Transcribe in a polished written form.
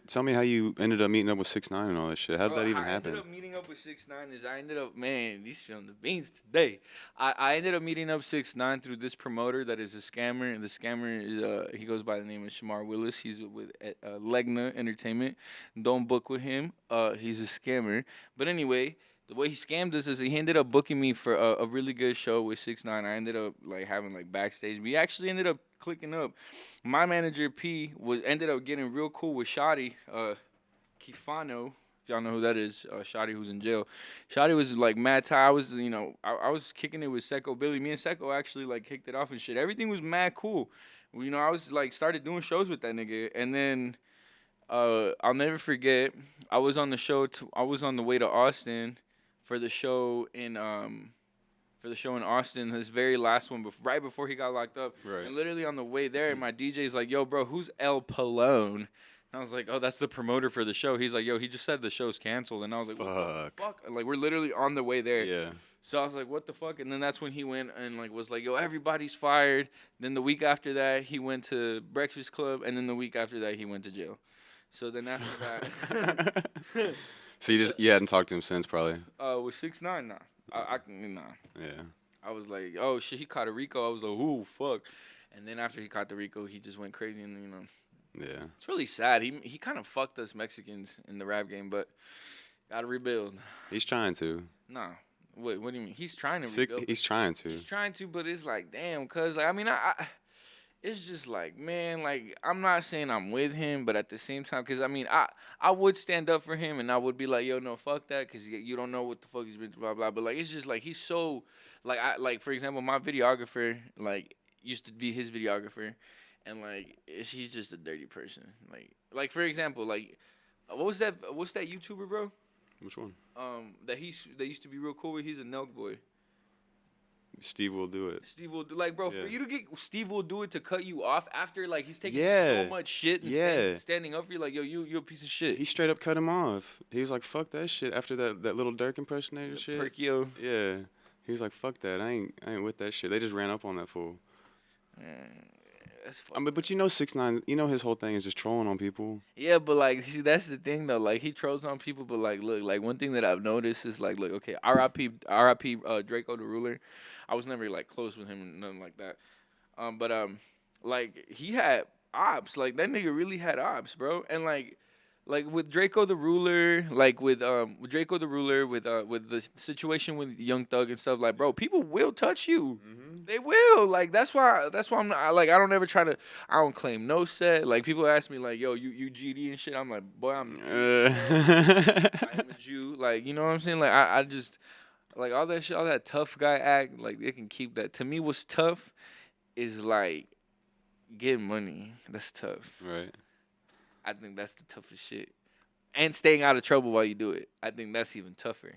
tell me how you ended up meeting up with 6ix9ine and all that shit. How did that even happen? I ended up meeting up with 6ix9ine is I ended up, man, these shit on the beans today. I ended up meeting up 6ix9ine through this promoter that is a scammer. And the scammer is he goes by the name of Shamar Willis. He's with Legna Entertainment. Don't book with him. He's a scammer. But anyway, the way he scammed us is he ended up booking me for a really good show with 6ix9ine. I ended up like having like backstage. We actually ended up clicking up. My manager P ended up getting real cool with Shotty, Kifano. If y'all know who that is, Shotty who's in jail. Shotty was like mad tight. I was I was kicking it with Secco Billy. Me and Secco actually like kicked it off and shit. Everything was mad cool. I was like started doing shows with that nigga, and then I'll never forget. I was on the way to Austin for the show in Austin, his very last one, right before he got locked up. Right. And literally on the way there, my DJ's like, "Yo, bro, who's El Palone?" And I was like, "Oh, that's the promoter for the show." He's like, "Yo, he just said the show's canceled." And I was like, "What the fuck?" And, like, we're literally on the way there. Yeah. So I was like, "What the fuck?" And then that's when he went and like was like, "Yo, everybody's fired." Then the week after that, he went to Breakfast Club, and then the week after that, he went to jail. So then after that. So you hadn't talked to him since, probably. With 6ix9ine, nah. Nah. Yeah. I was like, oh shit, he caught a Rico. I was like, ooh, fuck. And then after he caught the Rico, he just went crazy, and Yeah. it's really sad. He kind of fucked us Mexicans in the rap game, but gotta rebuild. He's trying to. Nah. What do you mean? He's trying to rebuild. He's trying to. He's trying to, but it's like, damn, cause like, I mean, I it's just like, man, like, I'm not saying I'm with him, but at the same time, because, I mean, I would stand up for him, and I would be like, yo, no, fuck that, because you don't know what the fuck he's been through, blah, blah, but, like, it's just, like, he's so, like, for example, my videographer, like, used to be his videographer, and, like, he's just a dirty person, like, for example, like, what's that YouTuber, bro? Which one? That used to be real cool with, he's a Nelk boy. Steve will do it. Steve will do, like, bro, Yeah. for you to get Steve will do it to cut you off after, like, he's taking so much shit and standing up for you, like, yo, you a piece of shit. He straight up cut him off. He was like, fuck that shit after that little Dirk impersonator shit. Perkio. Yeah. He was like, fuck that. I ain't with that shit. They just ran up on that fool. That's I mean, but 6ix9ine, his whole thing is just trolling on people. Yeah, but like, see, that's the thing though. Like, he trolls on people, but like, look, like one thing that I've noticed is like, look, okay, R.I.P. Draco the Ruler. I was never like close with him and nothing like that. But like he had ops. Like that nigga really had ops, bro. And like with Draco the Ruler, like with Draco the Ruler, with the situation with Young Thug and stuff, like, bro, people will touch you. Mm-hmm. They will. Like that's why I'm not, like, I don't ever try to. I don't claim no set. Like people ask me like, yo, you GD and shit. I'm like, boy, I am a Jew. Like, you know what I'm saying? Like I just like all that shit, all that tough guy act. Like they can keep that. To me, what's tough is like getting money. That's tough. Right. I think that's the toughest shit. And staying out of trouble while you do it. I think that's even tougher.